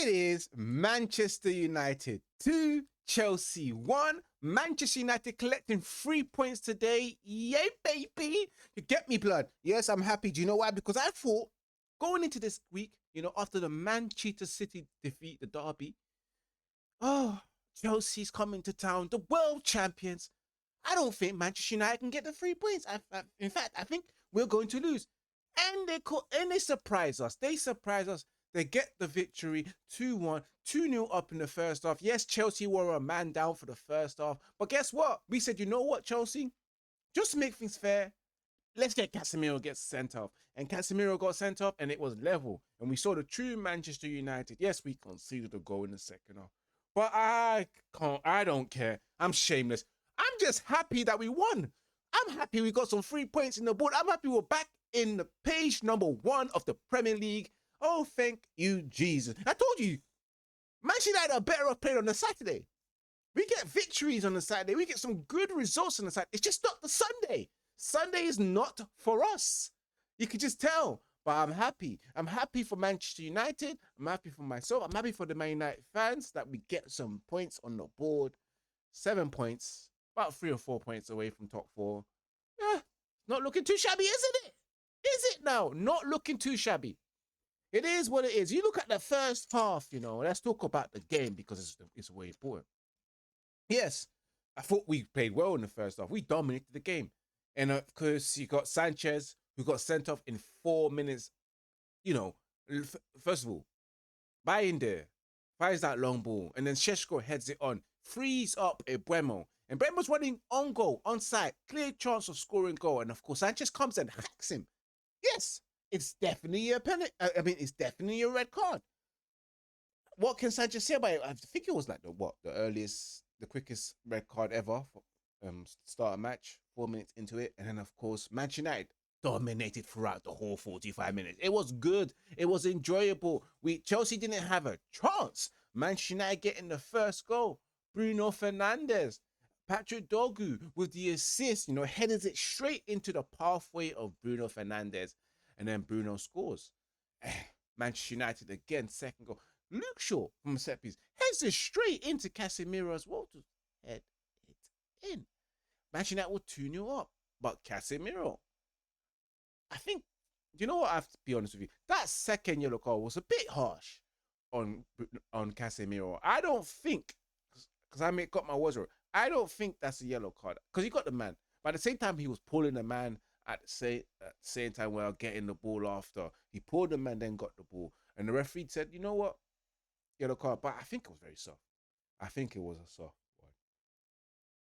It is Manchester United 2, Chelsea 1. Manchester United collecting 3 points today. Yay, baby. You get me, blood. Yes, I'm happy. Do you know why? Because I thought going into this week, after the Manchester City defeat, the derby, oh, Chelsea's coming to town, the world champions. I don't think Manchester United can get the 3 points. In fact, I think we're going to lose. And they surprise us. They surprise us. They get the victory 2-1, 2-0 up in the first half. Yes, Chelsea were a man down for the first half. But guess what? We said, you know what, Chelsea? Just to make things fair, let's get Casemiro gets sent off. And Casemiro got sent off and it was level. And we saw the true Manchester United. Yes, we conceded a goal in the second half. But I don't care. I'm shameless. I'm just happy that we won. I'm happy we got some 3 points in the board. I'm happy we're back in the page number 1 of the Premier League. Oh, thank you, Jesus. I told you, Manchester United are better off playing on the Saturday. We get victories on the Saturday. We get some good results on the Saturday. It's just not the Sunday. Sunday is not for us. You can just tell. But I'm happy. I'm happy for Manchester United. I'm happy for myself. I'm happy for the Man United fans that we get some points on the board. 7 points. About 3 or 4 points away from top 4. Not looking too shabby, isn't it? Is it now? Not looking too shabby. It is what it is. You look at the first half, let's talk about the game because it's way important. Yes, I thought we played well in the first half. We dominated the game. And of course, you got Sanchez, who got sent off in 4 minutes. First of all, by in there, fires that long ball, and then Šeško heads it on, frees up Mbeumo. And Mbeumo's running on goal, on side, clear chance of scoring goal. And of course, Sanchez comes and hacks him. Yes, it's definitely a penalty. It's definitely a red card. What can Sanchez say about it? I think it was like the quickest red card ever for start a match, 4 minutes into it. And then, of course, Manchester United dominated throughout the whole 45 minutes. It was good. It was enjoyable. Chelsea didn't have a chance. Manchester United getting the first goal. Bruno Fernandes. Patrick Dogu with the assist, headed it straight into the pathway of Bruno Fernandes. And then Bruno scores. Manchester United again, second goal. Luke Shaw from a set piece heads it straight into Casemiro as well to head it in. Manchester United were 2-0 up. But Casemiro, I think, you know what, I have to be honest with you. That second yellow card was a bit harsh on Casemiro. I don't think, because I got my words wrong, I don't think that's a yellow card. Because he got the man. But at the same time, he was pulling the man at the same time while getting the ball after. He pulled the man, then got the ball. And the referee said, you know what? Yellow card. But I think it was very soft. I think it was a soft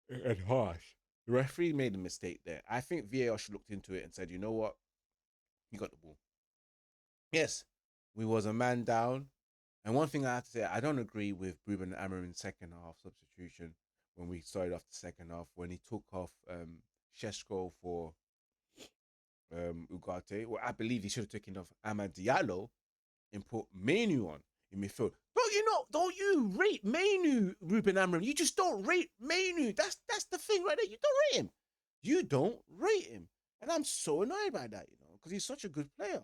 one. And harsh. The referee made a mistake there. I think VAR should looked into it and said, you know what? He got the ball. Yes, we was a man down. And one thing I have to say, I don't agree with Ruben Amorim's second half substitution when we started off the second half, when he took off Šeško for Ugarte. Well, I believe he should have taken off Amad Diallo and put Menu on in midfield. Don't you rate Menu, Ruben Amorim? You just don't rate Menu. That's the thing right there. You don't rate him. You don't rate him. And I'm so annoyed by that, because he's such a good player,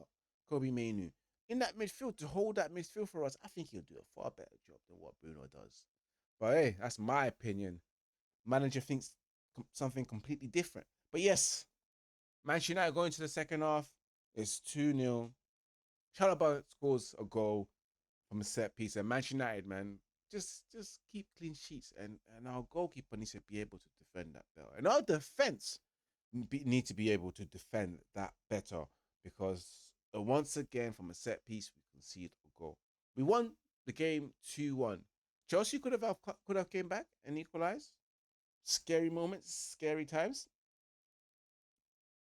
Kobe Menu. In that midfield, to hold that midfield for us, I think he'll do a far better job than what Bruno does. But hey, that's my opinion. Manager thinks something completely different. But yes, Manchester United going to the second half. It's 2-0. Chalobah scores a goal from a set piece. And Manchester United, man, just keep clean sheets. And our goalkeeper needs to be able to defend that better. And our defense need to be able to defend that better. Because once again, from a set piece, we conceded a goal. We won the game 2-1. Chelsea could have came back and equalized. Scary moments, scary times.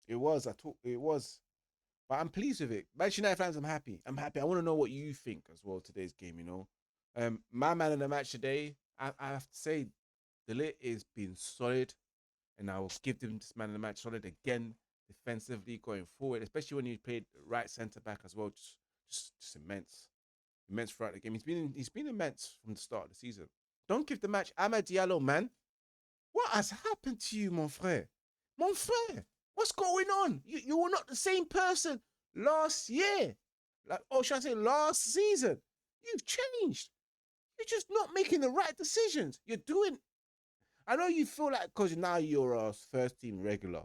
It was. But I'm pleased with it. Manchester United fans, I'm happy. I want to know what you think as well today's game, My man of the match today, I have to say, De Ligt has been solid. And I will give him this man of the match solid again, defensively going forward, especially when he played right centre-back as well. Just immense. Immense throughout the game. He's been immense from the start of the season. Don't give the match Amad Diallo, man. What has happened to you, mon frère? Mon frère, what's going on? You were not the same person last year. Should I say last season? You've changed. You're just not making the right decisions. You're doing. I know you feel like because now you're a first team regular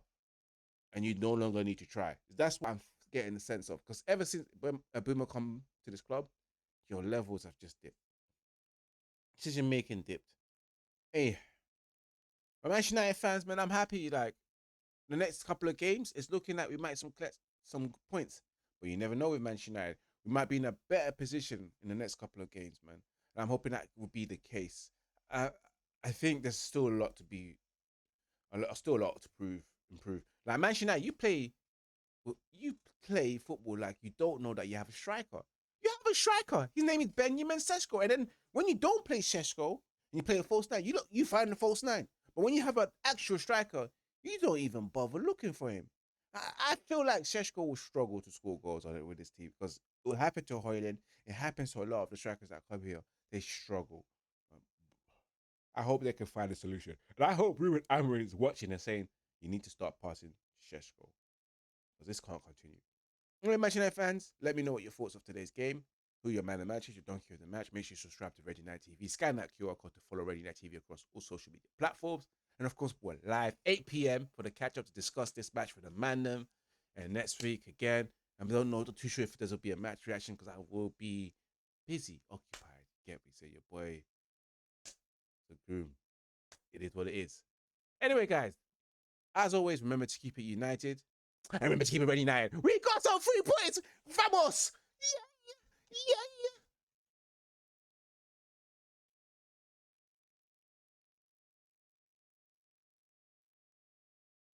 and you no longer need to try. That's what I'm getting the sense of. Because ever since Boomer come to this club, your levels have just dipped. Decision making dipped. Hey, I'm actually United fans, man. I'm happy. Like the next couple of games, it's looking like we might collect some points. But you never know with Manchester United. We might be in a better position in the next couple of games, man. And I'm hoping that will be the case. I think there's still a lot to be, still a lot to improve. Like Manchester United, you play football like you don't know that you have a striker. You have a striker. His name is Benjamin Sesko. And then when you don't play Sesko and you play a false nine, you find the false nine. But when you have an actual striker, you don't even bother looking for him. I feel like Sheshko will struggle to score goals on it with this team because it will happen to Hoyland. It happens to a lot of the strikers that come here. They struggle. Um, I hope they can find a solution. And I hope Ruben Amorim is watching and saying, you need to start passing Sheshko because this can't continue. Anyway, Manchester United fans, let me know what your thoughts of today's game. Who your man of the match is, your donkey of the match. Make sure you subscribe to Ready Night TV. Scan that QR code to follow Ready Night TV across all social media platforms. And of course, we're live 8 p.m. for the catch up to discuss this match for the Mandem. And next week again, I don't know, not too sure if there will be a match reaction because I will be busy, occupied. Get me? Say your boy, the groom. It is what it is. Anyway, guys, as always, remember to keep it united. And remember to keep it Ready United. We got some 3 points. Vamos! Yeah, yeah, yeah, yeah.